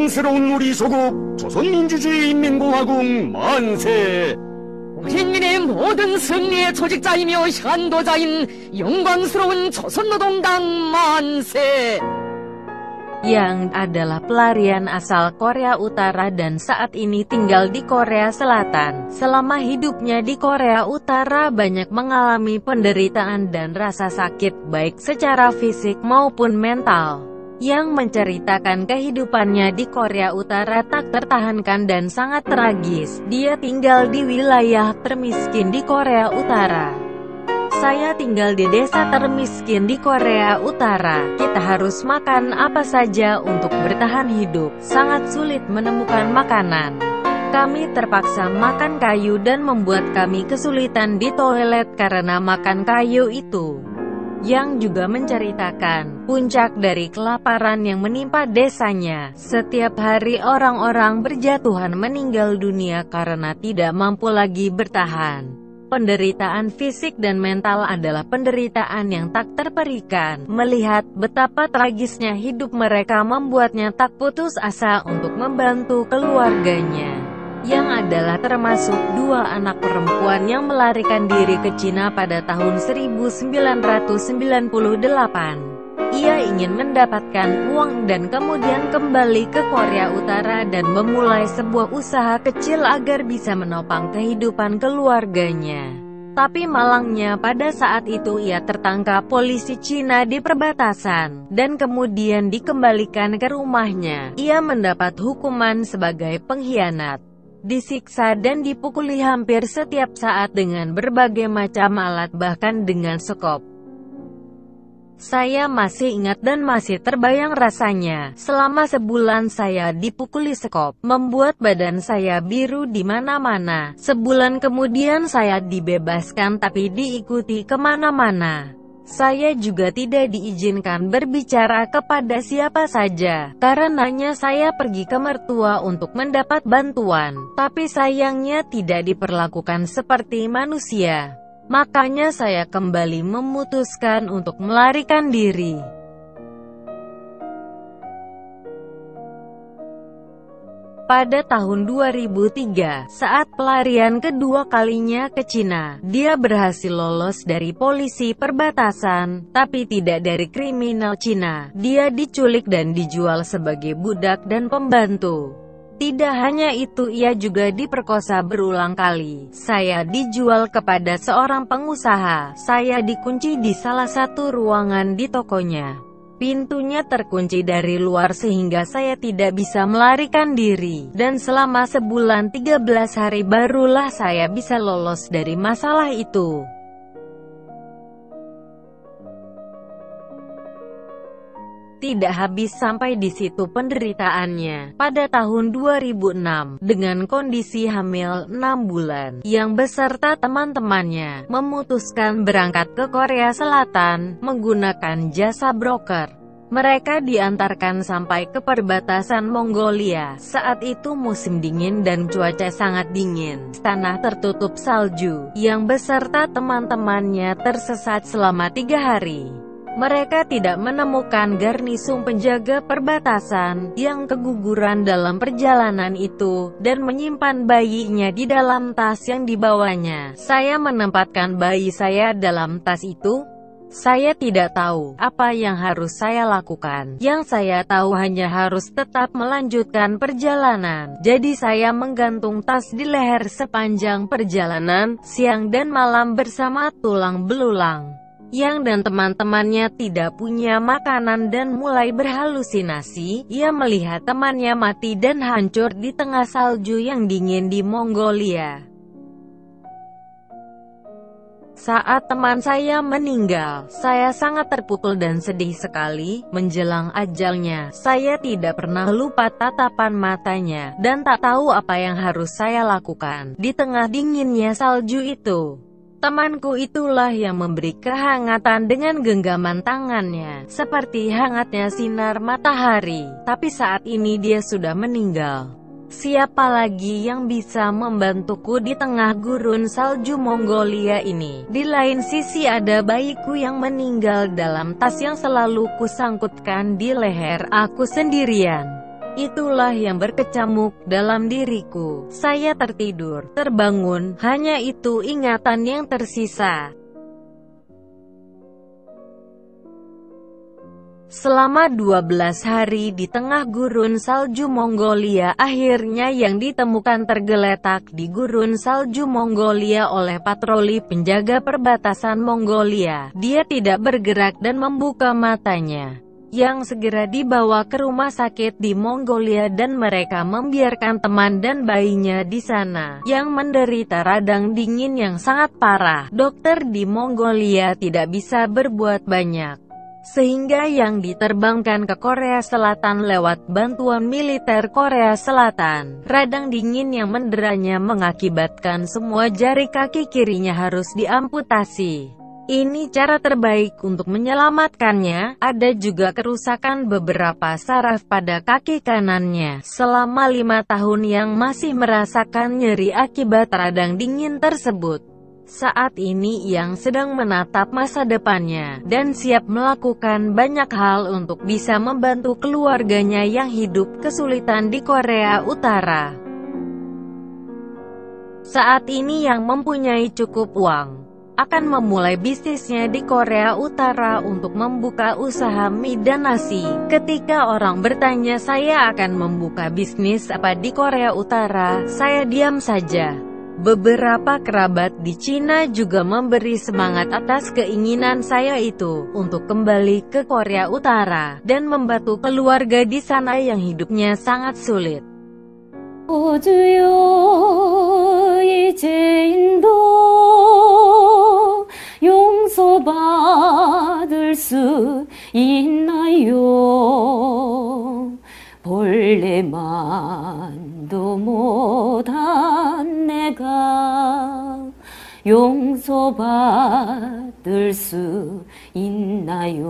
영광스러운 우리 소국 조선민주주의 인민공화국 만세. 인민의 모든 승리의 조직자이며 현도자인 영광스러운 조선노동당 만세. Yang adalah pelarian asal Korea Utara dan saat ini tinggal di Korea Selatan. Selama hidupnya di Korea Utara banyak mengalami penderitaan dan rasa sakit baik secara fisik maupun mental. Yang menceritakan kehidupannya di Korea Utara tak tertahankan dan sangat tragis. Dia tinggal di wilayah termiskin di Korea Utara. Saya tinggal di desa termiskin di Korea Utara. Kita harus makan apa saja untuk bertahan hidup. Sangat sulit menemukan makanan. Kami terpaksa makan kayu dan membuat kami kesulitan di toilet karena makan kayu itu. Yang juga menceritakan puncak dari kelaparan yang menimpa desanya. Setiap hari orang-orang berjatuhan meninggal dunia karena tidak mampu lagi bertahan. Penderitaan fisik dan mental adalah penderitaan yang tak terperikan. Melihat betapa tragisnya hidup mereka membuatnya tak putus asa untuk membantu keluarganya. Yang adalah termasuk dua anak perempuan yang melarikan diri ke Cina pada tahun 1998. Ia ingin mendapatkan uang dan kemudian kembali ke Korea Utara dan memulai sebuah usaha kecil agar bisa menopang kehidupan keluarganya. Tapi malangnya pada saat itu ia tertangkap polisi Cina di perbatasan, dan kemudian dikembalikan ke rumahnya. Ia mendapat hukuman sebagai pengkhianat, disiksa dan dipukuli hampir setiap saat dengan berbagai macam alat bahkan dengan sekop. Saya masih ingat dan masih terbayang rasanya. Selama sebulan saya dipukuli sekop, membuat badan saya biru di mana-mana. Sebulan kemudian saya dibebaskan tapi diikuti kemana-mana. Saya juga tidak diizinkan berbicara kepada siapa saja. Karenanya saya pergi ke mertua untuk mendapat bantuan. Tapi sayangnya tidak diperlakukan seperti manusia. Makanya saya kembali memutuskan untuk melarikan diri. Pada tahun 2003, saat pelarian kedua kalinya ke Cina, dia berhasil lolos dari polisi perbatasan, tapi tidak dari kriminal Cina. Dia diculik dan dijual sebagai budak dan pembantu. Tidak hanya itu, ia juga diperkosa berulang kali. Saya dijual kepada seorang pengusaha. Saya dikunci di salah satu ruangan di tokonya. Pintunya terkunci dari luar sehingga saya tidak bisa melarikan diri. Dan selama sebulan 13 hari barulah saya bisa lolos dari masalah itu. Tidak habis sampai di situ penderitaannya. Pada tahun 2006, dengan kondisi hamil 6 bulan, yang beserta teman-temannya, memutuskan berangkat ke Korea Selatan, menggunakan jasa broker. Mereka diantarkan sampai ke perbatasan Mongolia. Saat itu musim dingin dan cuaca sangat dingin. Tanah tertutup salju, yang beserta teman-temannya tersesat selama 3 hari. Mereka tidak menemukan garnisun penjaga perbatasan, yang keguguran dalam perjalanan itu, dan menyimpan bayinya di dalam tas yang dibawanya. Saya menempatkan bayi saya dalam tas itu. Saya tidak tahu apa yang harus saya lakukan. Yang saya tahu hanya harus tetap melanjutkan perjalanan. Jadi saya menggantung tas di leher sepanjang perjalanan, siang dan malam bersama tulang belulang. Yang dan teman-temannya tidak punya makanan dan mulai berhalusinasi. Ia melihat temannya mati dan hancur di tengah salju yang dingin di Mongolia. Saat teman saya meninggal, saya sangat terpukul dan sedih sekali. Menjelang ajalnya, saya tidak pernah lupa tatapan matanya, dan tak tahu apa yang harus saya lakukan di tengah dinginnya salju itu. Temanku itulah yang memberi kehangatan dengan genggaman tangannya, seperti hangatnya sinar matahari. Tapi saat ini dia sudah meninggal. Siapa lagi yang bisa membantuku di tengah gurun salju Mongolia ini? Di lain sisi ada bayiku yang meninggal dalam tas yang selalu kusangkutkan di leher. Aku sendirian. Itulah yang berkecamuk dalam diriku. Saya tertidur, terbangun, hanya itu ingatan yang tersisa. Selama 12 hari di tengah gurun salju Mongolia, akhirnya yang ditemukan tergeletak di gurun salju Mongolia oleh patroli penjaga perbatasan Mongolia. Dia tidak bergerak dan membuka matanya. Yang segera dibawa ke rumah sakit di Mongolia dan mereka membiarkan teman dan bayinya di sana, yang menderita radang dingin yang sangat parah. Dokter di Mongolia tidak bisa berbuat banyak. Sehingga yang diterbangkan ke Korea Selatan lewat bantuan militer Korea Selatan. Radang dingin yang menderanya mengakibatkan semua jari kaki kirinya harus diamputasi. Ini cara terbaik untuk menyelamatkannya. Ada juga kerusakan beberapa saraf pada kaki kanannya. Selama 5 tahun yang masih merasakan nyeri akibat radang dingin tersebut. Saat ini Yang sedang menatap masa depannya, dan siap melakukan banyak hal untuk bisa membantu keluarganya yang hidup kesulitan di Korea Utara. Saat ini Yang mempunyai cukup uang, akan memulai bisnisnya di Korea Utara untuk membuka usaha mie dan nasi. Ketika orang bertanya saya akan membuka bisnis apa di Korea Utara, saya diam saja. Beberapa kerabat di Cina juga memberi semangat atas keinginan saya itu untuk kembali ke Korea Utara dan membantu keluarga di sana yang hidupnya sangat sulit. 어주요 이제인도 용서받을 수 있나요? 본래만도 못한 내가 용서받을 수 있나요?